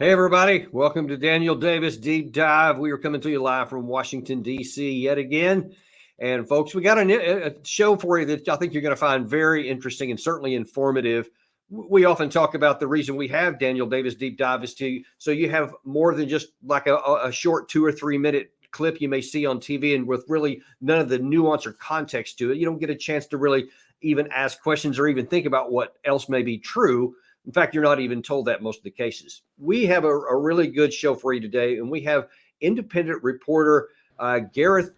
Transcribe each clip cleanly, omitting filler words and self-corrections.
Hey, everybody. Welcome to Daniel Davis Deep Dive. We are coming to you live from Washington, D.C. yet again. And, folks, we got a show for you that I think you're going to find very interesting and certainly informative. We often talk about the reason we have Daniel Davis Deep Dive is so you have more than just like a short 2 or 3 minute clip you may see on TV and with really none of the nuance or context to it. You don't get a chance to really even ask questions or even think about what else may be true. In fact, you're not even told that most of the cases. We have a really good show for you today, and we have independent reporter Gareth.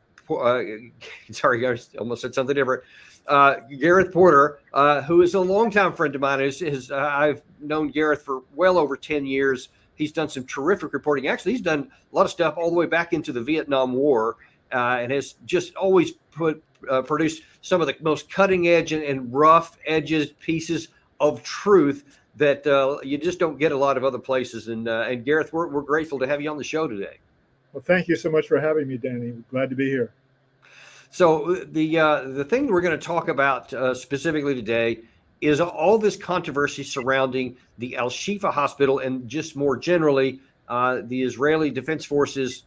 Sorry, I almost said something different. Gareth Porter, who is a longtime friend of mine. I've known Gareth for well over 10 years. He's done some terrific reporting. Actually, he's done a lot of stuff all the way back into the Vietnam War, and has just always produced some of the most cutting edge and rough edges pieces of truth that you just don't get a lot of other places. And Gareth, we're grateful to have you on the show today. Well, thank you so much for having me, Danny. Glad to be here. So the thing we're going to talk about specifically today is all this controversy surrounding the Al-Shifa hospital and just more generally the Israeli Defense Forces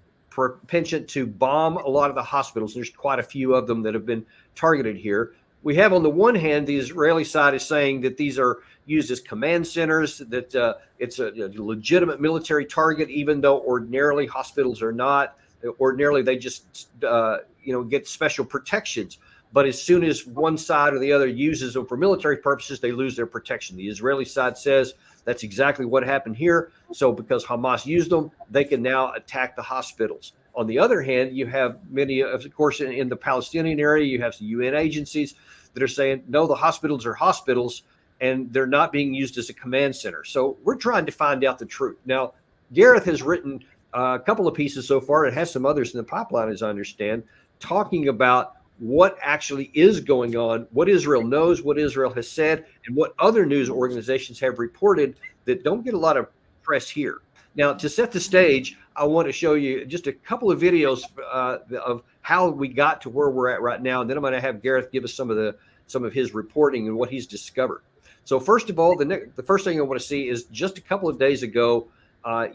penchant to bomb a lot of the hospitals. There's quite a few of them that have been targeted here. We have on the one hand, the Israeli side is saying that these are used as command centers, that it's a legitimate military target, even though ordinarily hospitals are not. Ordinarily, they just get special protections. But as soon as one side or the other uses them for military purposes, they lose their protection. The Israeli side says that's exactly what happened here. So because Hamas used them, they can now attack the hospitals. On the other hand, you have many, of course, in the Palestinian area, you have some UN agencies that are saying, no, the hospitals are hospitals and they're not being used as a command center. So we're trying to find out the truth. Now, Gareth has written a couple of pieces so far. It has some others in the pipeline, as I understand, talking about what actually is going on, what Israel knows, what Israel has said, and what other news organizations have reported that don't get a lot of press here. Now, to set the stage, I want to show you just a couple of videos of how we got to where we're at right now, and then I'm going to have Gareth give us some of his reporting and what he's discovered. So, first of all, the first thing I want to see is just a couple of days ago,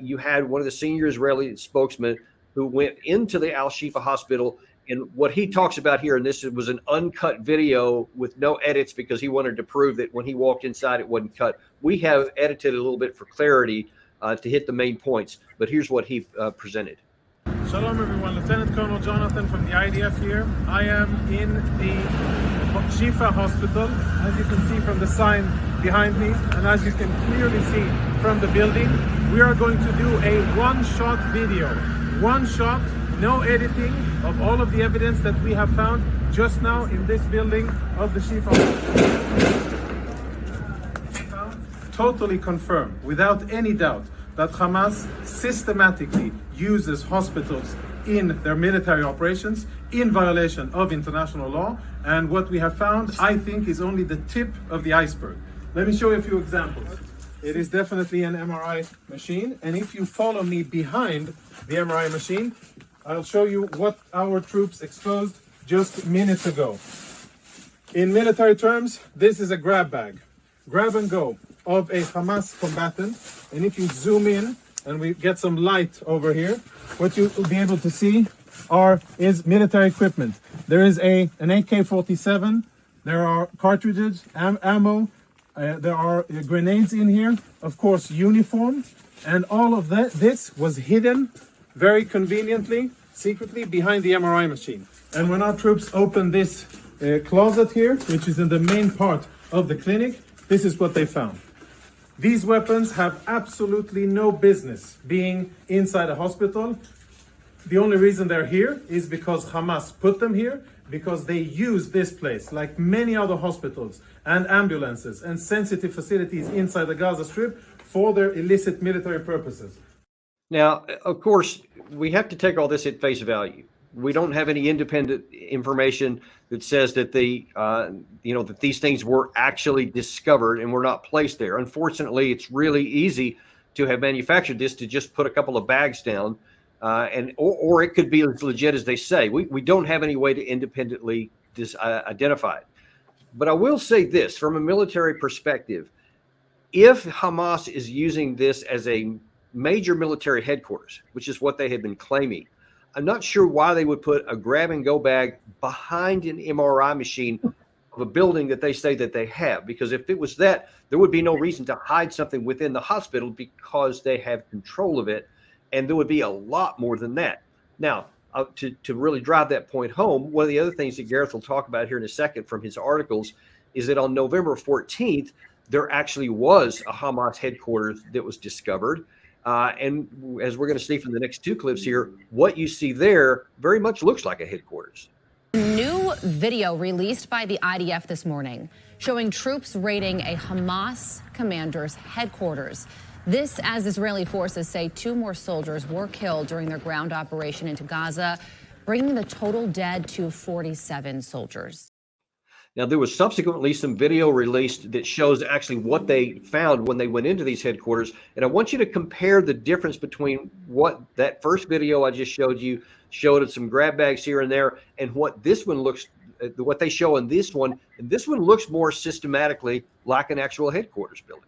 you had one of the senior Israeli spokesmen who went into the Al-Shifa hospital, and what he talks about here, and this was an uncut video with no edits because he wanted to prove that when he walked inside, it wasn't cut. We have edited a little bit for clarity to hit the main points, but here's what he presented. Shalom everyone, Lieutenant Colonel Jonathan from the IDF here. I am in the Shifa hospital, as you can see from the sign behind me, and as you can clearly see from the building. We are going to do a one-shot video, one shot, no editing, of all of the evidence that we have found just now in this building of the Shifa hospital. Totally confirmed, without any doubt, that Hamas systematically uses hospitals in their military operations in violation of international law. And what we have found, I think, is only the tip of the iceberg. Let me show you a few examples. It is definitely an MRI machine. And if you follow me behind the MRI machine, I'll show you what our troops exposed just minutes ago. In military terms, this is a grab bag, grab and go of a Hamas combatant. And if you zoom in and we get some light over here, what you will be able to see is military equipment. There is an AK-47, there are cartridges, ammo, there are grenades in here, of course uniform, and all of this was hidden very conveniently, secretly behind the MRI machine. And when our troops opened this closet here, which is in the main part of the clinic, this is what they found. These weapons have absolutely no business being inside a hospital. The only reason they're here is because Hamas put them here, because they use this place, like many other hospitals and ambulances and sensitive facilities inside the Gaza Strip, for their illicit military purposes. Now, of course, we have to take all this at face value. We don't have any independent information that says that that these things were actually discovered and were not placed there. Unfortunately, it's really easy to have manufactured this to just put a couple of bags down, or it could be as legit as they say. We don't have any way to independently identify it. But I will say this, from a military perspective, if Hamas is using this as a major military headquarters, which is what they had been claiming. I'm not sure why they would put a grab and go bag behind an MRI machine of a building that they say that they have, because if it was that, there would be no reason to hide something within the hospital because they have control of it. And there would be a lot more than that. Now, to really drive that point home, one of the other things that Gareth will talk about here in a second from his articles is that on November 14th, there actually was a Hamas headquarters that was discovered. And as we're going to see from the next two clips here, what you see there very much looks like a headquarters. New video released by the IDF this morning showing troops raiding a Hamas commander's headquarters. This, as Israeli forces say 2 more soldiers were killed during their ground operation into Gaza, bringing the total dead to 47 soldiers. Now, there was subsequently some video released that shows actually what they found when they went into these headquarters. And I want you to compare the difference between what that first video I just showed you showed some grab bags here and there, and what this one looks, what they show in this one. And this one looks more systematically like an actual headquarters building.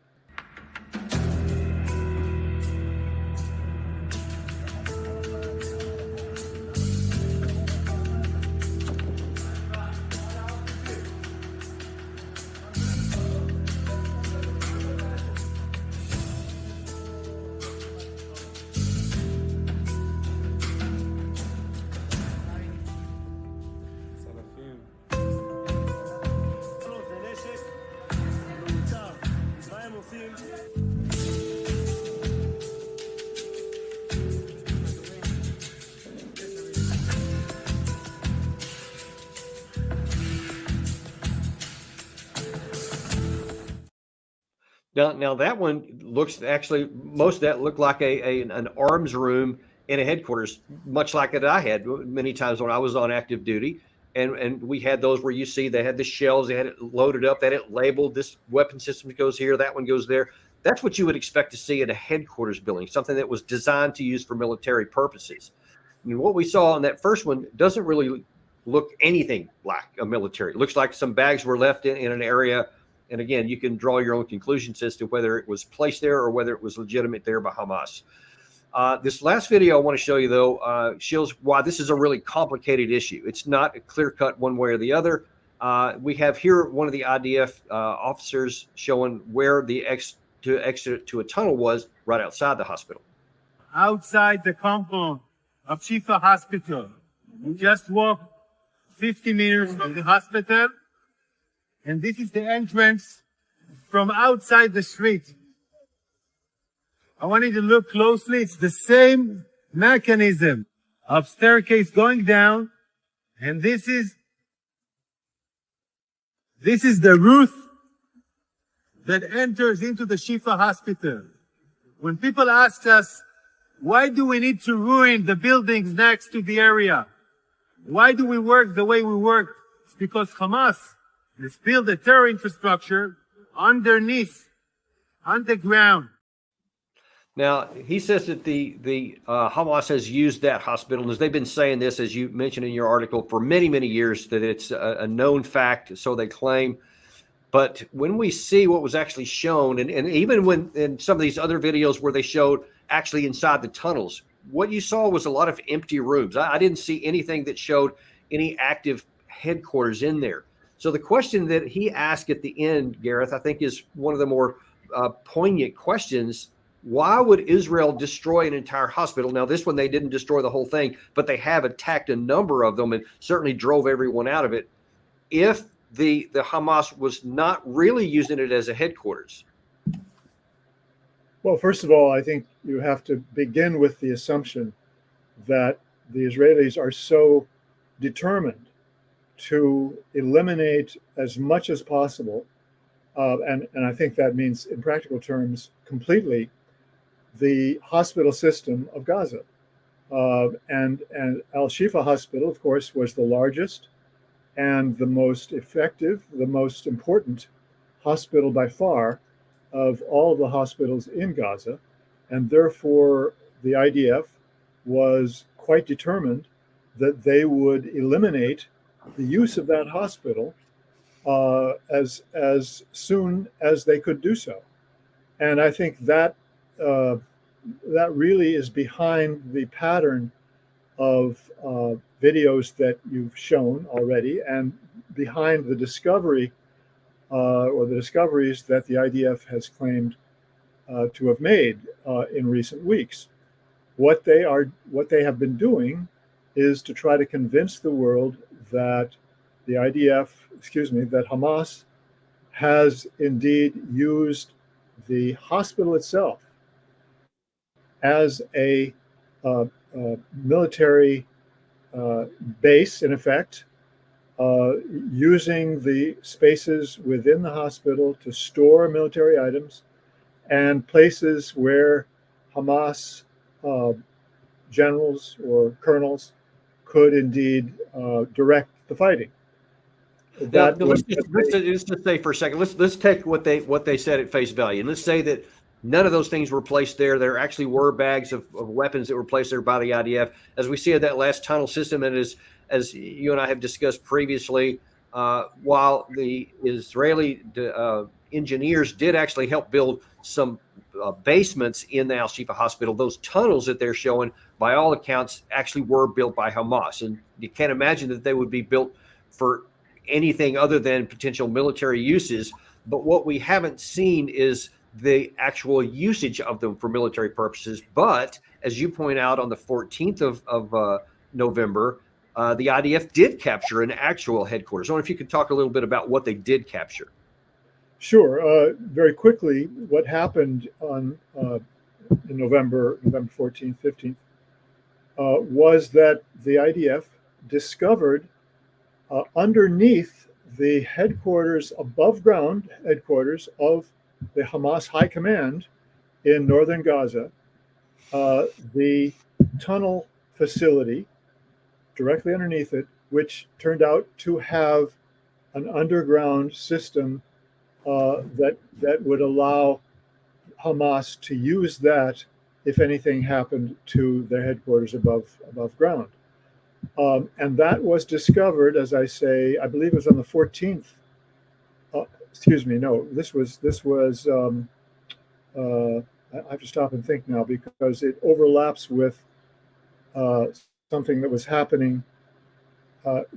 Now that one looks actually, most of that looked like an arms room in a headquarters, much like it I had many times when I was on active duty. And we had those where you see they had the shells, they had it loaded up, they had it labeled, this weapon system goes here, that one goes there. That's what you would expect to see in a headquarters building, something that was designed to use for military purposes. I mean, what we saw on that first one doesn't really look anything like a military. It looks like some bags were left in an area. And again, you can draw your own conclusions as to whether it was placed there or whether it was legitimate there by Hamas. This last video I want to show you, though, shows why this is a really complicated issue. It's not a clear-cut one way or the other. We have here one of the IDF officers showing where the exit to a tunnel was right outside the hospital. Outside the compound of Shifa Hospital. We just walked 50 meters from the hospital. And this is the entrance from outside the street. I want you to look closely. It's the same mechanism of staircase going down. And this is the roof that enters into the Shifa Hospital. When people ask us, why do we need to ruin the buildings next to the area? Why do we work the way we work? It's because Hamas has built a terror infrastructure underneath, underground. Now, he says that the Hamas has used that hospital, and as they've been saying this, as you mentioned in your article, for many, many years, that it's a known fact, so they claim. But when we see what was actually shown, and even when in some of these other videos where they showed actually inside the tunnels, what you saw was a lot of empty rooms. I didn't see anything that showed any active headquarters in there. So the question that he asked at the end, Gareth, I think is one of the more poignant questions. Why would Israel destroy an entire hospital? Now, this one, they didn't destroy the whole thing, but they have attacked a number of them and certainly drove everyone out of it. If the Hamas was not really using it as a headquarters. Well, first of all, I think you have to begin with the assumption that the Israelis are so determined to eliminate as much as possible, and I think that means in practical terms completely, the hospital system of Gaza. And Al-Shifa Hospital, of course, was the largest and the most effective, the most important hospital by far of all of the hospitals in Gaza. And therefore, the IDF was quite determined that they would eliminate the use of that hospital as soon as they could do so. And I think that that really is behind the pattern of videos that you've shown already, and behind the discovery or the discoveries that the IDF has claimed to have made in recent weeks. What they have been doing is to try to convince the world that the that Hamas has indeed used the hospital itself as a military base, in effect, using the spaces within the hospital to store military items, and places where Hamas generals or colonels could indeed direct the fighting. Now, let's just say for a second, let's take what they said at face value, and let's say that none of those things were placed there. There actually were bags of weapons that were placed there by the IDF, as we see in that last tunnel system, and as you and I have discussed previously. While the Israeli engineers did actually help build some basements in the Al-Shifa hospital, those tunnels that they're showing, by all accounts, actually were built by Hamas, and you can't imagine that they would be built for anything other than potential military uses. But what we haven't seen is the actual usage of them for military purposes. But as you point out, on the 14th of November, the IDF did capture an actual headquarters. I wonder if you could talk a little bit about what they did capture. Sure. Very quickly, what happened on in November 14th, 15th, was that the IDF discovered underneath the headquarters, above ground headquarters of the Hamas High Command in northern Gaza, the tunnel facility directly underneath it, which turned out to have an underground system that would allow Hamas to use that if anything happened to their headquarters above ground. And that was discovered, as I say, I believe it was on the 14th. Excuse me, no, this was I have to stop and think now, because it overlaps with something that was happening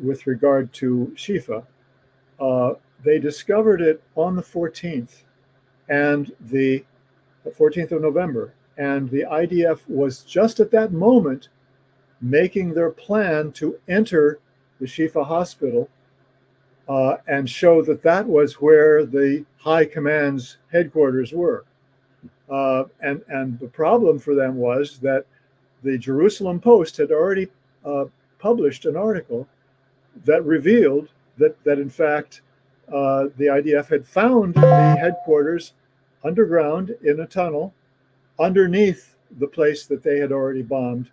with regard to Shifa. They discovered it on the 14th, and the 14th of November, and the IDF was just at that moment making their plan to enter the Shifa hospital and show that that was where the High Command's headquarters were. And the problem for them was that the Jerusalem Post had already published an article that revealed that in fact the IDF had found the headquarters underground in a tunnel underneath the place that they had already bombed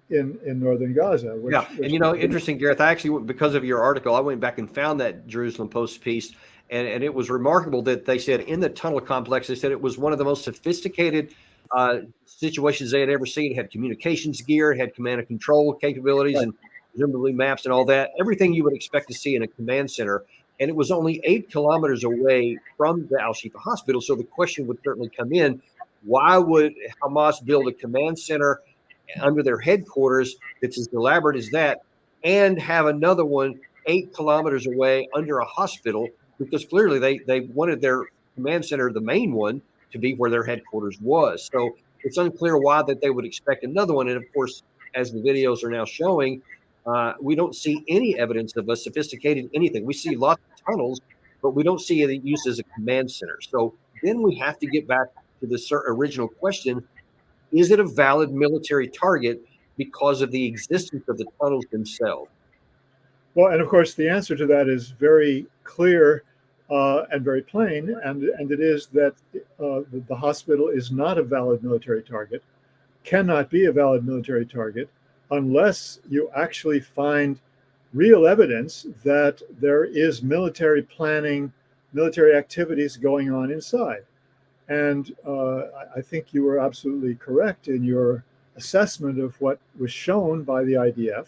in northern Gaza. And interesting, Gareth. I actually, because of your article, I went back and found that Jerusalem Post piece, and it was remarkable that they said in the tunnel complex, they said it was one of the most sophisticated situations they had ever seen. It had communications gear, it had command and control capabilities, and presumably maps and all that. Everything you would expect to see in a command center. And it was only 8 kilometers away from the Al-Shifa hospital. So the question would certainly come in, why would Hamas build a command center under their headquarters that's as elaborate as that, and have another one 8 kilometers away under a hospital? Because clearly they wanted their command center, the main one, to be where their headquarters was. So it's unclear why that they would expect another one. And of course, as the videos are now showing, we don't see any evidence of a sophisticated anything. We see lots of tunnels, but we don't see any use as a command center. So then we have to get back to the original question: is it a valid military target because of the existence of the tunnels themselves? Well, and of course, the answer to that is very clear and very plain, and it is that the hospital is not a valid military target, cannot be a valid military target, unless you actually find real evidence that there is military planning, military activities going on inside. And I think you were absolutely correct in your assessment of what was shown by the IDF,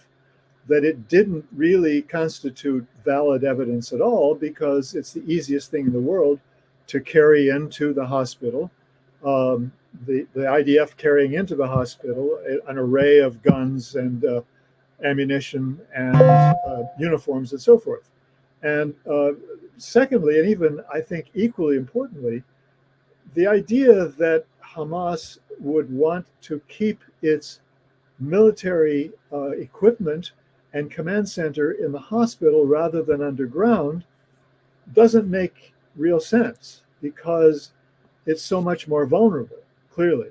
that it didn't really constitute valid evidence at all, because it's the easiest thing in the world to carry into the hospital the IDF carrying into the hospital an array of guns and ammunition and uniforms and so forth. And secondly, and even I think equally importantly, the idea that Hamas would want to keep its military equipment and command center in the hospital rather than underground doesn't make real sense, because it's so much more vulnerable, clearly,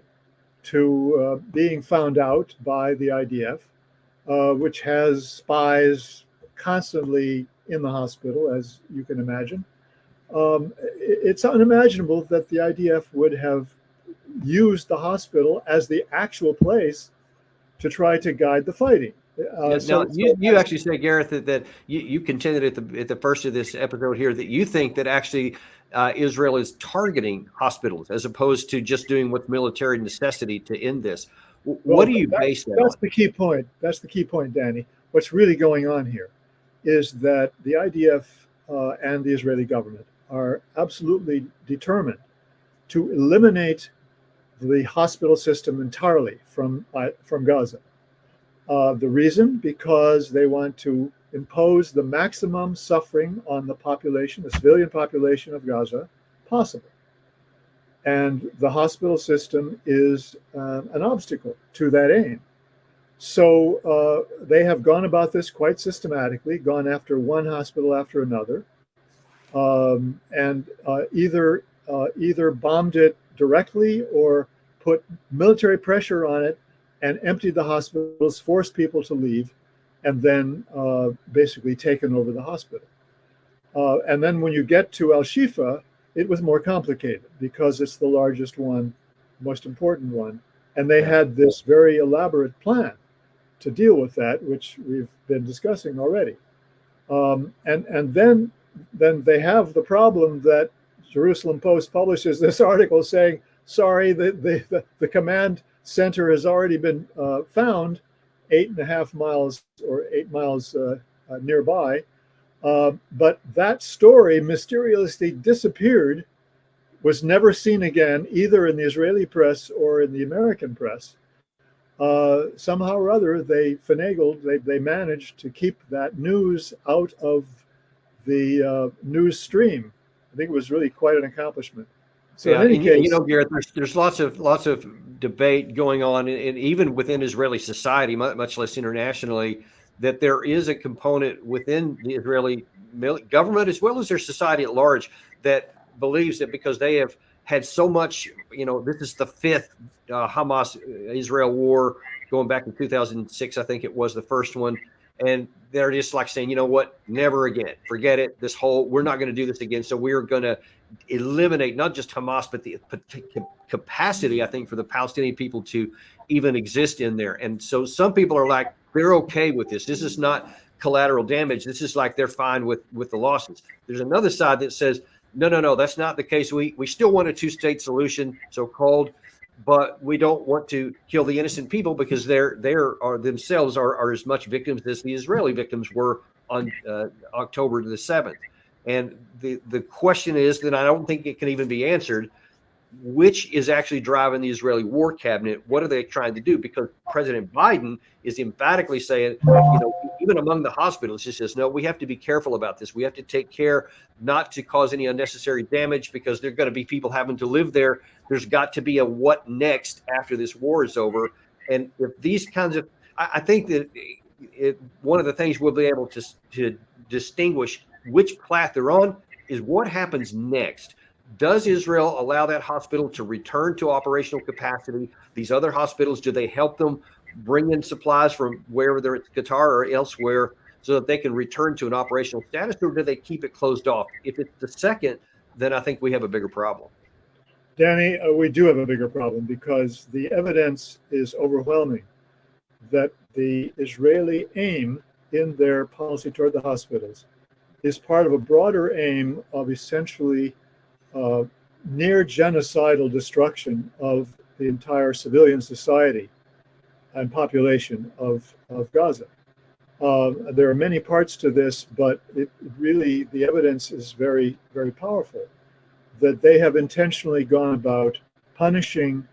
to being found out by the IDF, which has spies constantly in the hospital, as you can imagine. It's unimaginable that the IDF would have used the hospital as the actual place to try to guide the fighting. Now, you actually say, Gareth, that you contended at the first of this episode here that you think that actually Israel is targeting hospitals as opposed to just doing what's military necessity to end this. What do you base that on? That's the key point. That's the key point, Danny. What's really going on here is that the IDF and the Israeli government are absolutely determined to eliminate the hospital system entirely from Gaza. The reason, because they want to impose the maximum suffering on the population, the civilian population of Gaza, possible. And the hospital system is an obstacle to that aim. So they have gone about this quite systematically, gone after one hospital after another, and either bombed it directly or put military pressure on it and emptied the hospitals, forced people to leave, and then basically taken over the hospital. And then when you get to Shifa, it was more complicated because it's the largest one, most important one. And they had this very elaborate plan to deal with that, which we've been discussing already. And then they have the problem that Jerusalem Post publishes this article saying, sorry, the command center has already been found 8.5 miles or 8 miles nearby. But that story mysteriously disappeared, was never seen again, either in the Israeli press or in the American press. Somehow or other, they finagled, they managed to keep that news out of the news stream. I think it was really quite an accomplishment. So yeah, in any case, you know, Gareth, there's lots of debate going on, and even within Israeli society, much less internationally, that there is a component within the Israeli government as well as their society at large that believes that because they have had so much, you know, this is the fifth Hamas-Israel war going back to 2006, I think it was the first one. And they're just like saying, you know what, never again, forget it. We're not going to do this again. So we're going to eliminate not just Hamas, but the capacity, I think, for the Palestinian people to even exist in there. And so some people are like, they're okay with this. This is not collateral damage. This is like they're fine with the losses. There's another side that says, no, that's not the case. We still want a two-state solution, so-called, but we don't want to kill the innocent people because they themselves are as much victims as the Israeli victims were on October the 7th. And the question is that I don't think it can even be answered, which is actually driving the Israeli war cabinet. What are they trying to do? Because President Biden is emphatically saying, you know, even among the hospitals, he says, no, we have to be careful about this. We have to take care not to cause any unnecessary damage because there are going to be people having to live there. There's got to be a what next after this war is over. And if these kinds of, I think that one of the things we'll be able to distinguish which path they're on is what happens next. Does Israel allow that hospital to return to operational capacity? These other hospitals, do they help them bring in supplies from wherever it's Qatar or elsewhere so that they can return to an operational status, or do they keep it closed off? If it's the second, then I think we have a bigger problem. Danny, we do have a bigger problem because the evidence is overwhelming that the Israeli aim in their policy toward the hospitals is part of a broader aim of essentially near genocidal destruction of the entire civilian society and population of Gaza. There are many parts to this, but really the evidence is very, very powerful that they have intentionally gone about punishing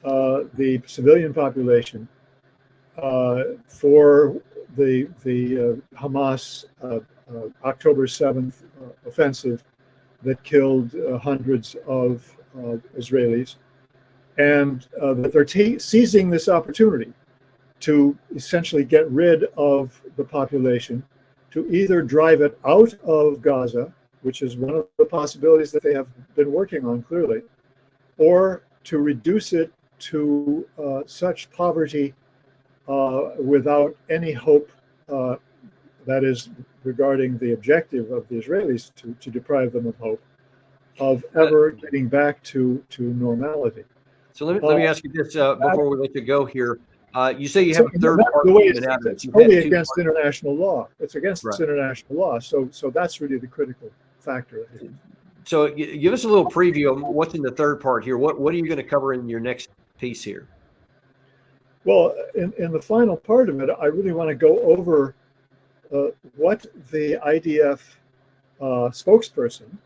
the civilian population for the Hamas October 7th offensive that killed hundreds of Israelis, and that they're seizing this opportunity to essentially get rid of the population, to either drive it out of Gaza, which is one of the possibilities that they have been working on clearly, or to reduce it to such poverty without any hope, that is, regarding the objective of the Israelis to deprive them of hope, of ever getting back to normality. So let me ask you this before we let you go here. You say you have a third the party way coming out of it's it. totally against international law. It's against Right. international law. So that's really the critical factor. So give us a little preview of what's in the third part here. What are you going to cover in your next piece here? Well, in the final part of it, I really want to go over what the IDF spokesperson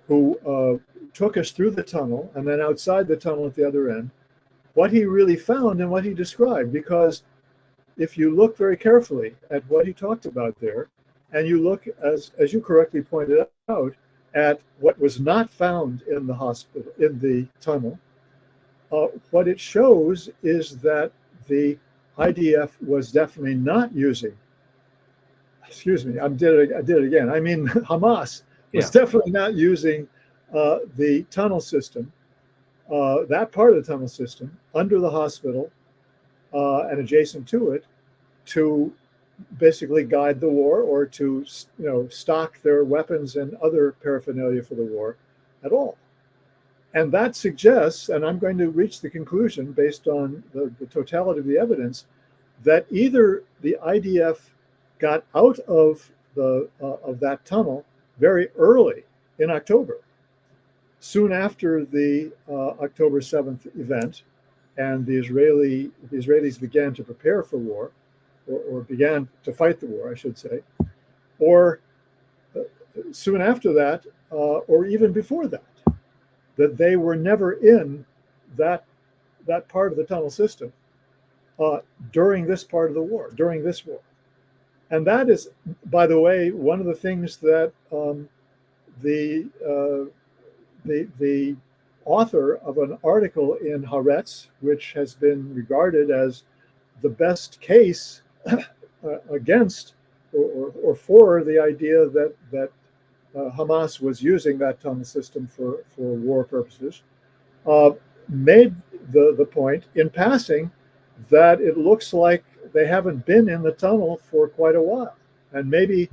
who took us through the tunnel and then outside the tunnel at the other end, what he really found and what he described. Because if you look very carefully at what he talked about there, and you look, as you correctly pointed out, at what was not found in the hospital, in the tunnel, what it shows is that the IDF was definitely not using, excuse me, I did it again. I mean, Hamas was definitely not using the tunnel system, that part of the tunnel system under the hospital and adjacent to it, to basically guide the war or to stock their weapons and other paraphernalia for the war at all. And that suggests, and I'm going to reach the conclusion based on the totality of the evidence, that either the IDF got out of that tunnel very early in October, soon after the October 7th event, and the Israelis began to prepare for war, or began to fight the war, I should say, or soon after that, or even before that they were never in that part of the tunnel system during this part of the war, during this war. And that is, by the way, one of the things that the author of an article in Haaretz, which has been regarded as the best case against or for the idea that Hamas was using that tunnel system for war purposes, made the point in passing that it looks like they haven't been in the tunnel for quite a while, and maybe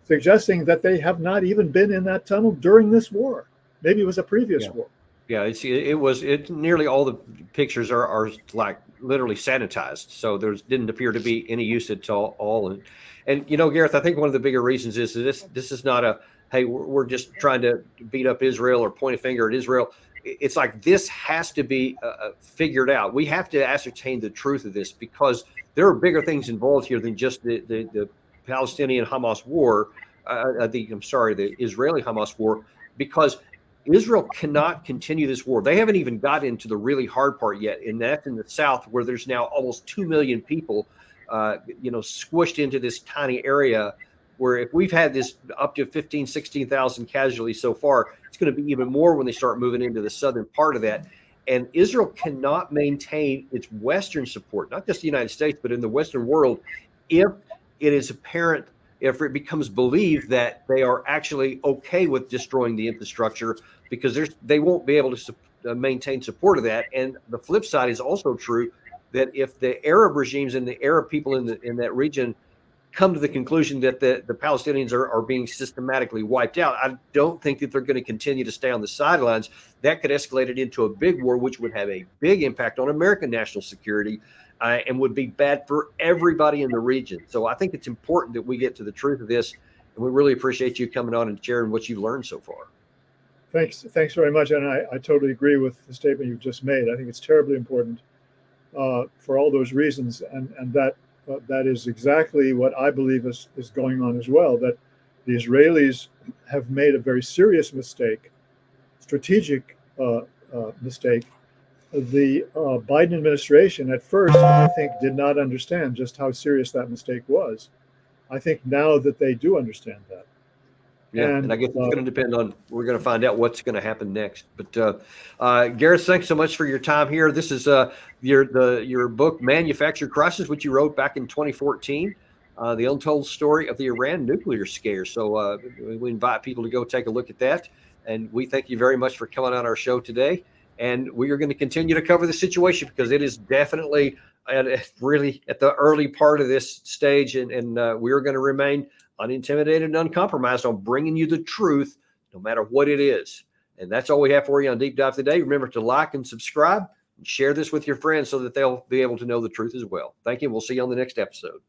suggesting that they have not even been in that tunnel during this war. Maybe it was a previous war. Yeah, it nearly all the pictures are like literally sanitized, so there didn't appear to be any use at all. And Gareth, I think one of the bigger reasons is that this is not a, hey, we're just trying to beat up Israel or point a finger at Israel. It's like this has to be figured out. We have to ascertain the truth of this, because there are bigger things involved here than just the Palestinian Hamas war. The Israeli Hamas war, because Israel cannot continue this war. They haven't even got into the really hard part yet, and that's in the south, where there's now almost 2 million people, squished into this tiny area, where if we've had this up to 15, 16,000 casualties so far, it's going to be even more when they start moving into the southern part of that. And Israel cannot maintain its Western support, not just the United States, but in the Western world, if it is apparent, if it becomes believed that they are actually okay with destroying the infrastructure, because they won't be able to maintain support of that. And the flip side is also true, that if the Arab regimes and the Arab people in that region come to the conclusion that the Palestinians are being systematically wiped out, I don't think that they're going to continue to stay on the sidelines. That could escalate it into a big war, which would have a big impact on American national security, and would be bad for everybody in the region. So I think it's important that we get to the truth of this, and we really appreciate you coming on and sharing what you've learned so far. Thanks very much, and I totally agree with the statement you've just made. I think it's terribly important for all those reasons, and that is exactly what I believe is going on as well, that the Israelis have made a very serious mistake, strategic mistake, the Biden administration at first, I think, did not understand just how serious that mistake was. I think now that they do understand that. Yeah, and I guess it's going to depend on, we're going to find out what's going to happen next. But Gareth, thanks so much for your time here. This is your book, Manufactured Crisis, which you wrote back in 2014, The Untold Story of the Iran Nuclear Scare. So we invite people to go take a look at that. And we thank you very much for coming on our show today. And we are going to continue to cover the situation because it is definitely really at the early part of this stage. And we are going to remain unintimidated and uncompromised on bringing you the truth, no matter what it is. And that's all we have for you on Deep Dive today. Remember to like and subscribe and share this with your friends so that they'll be able to know the truth as well. Thank you. We'll see you on the next episode.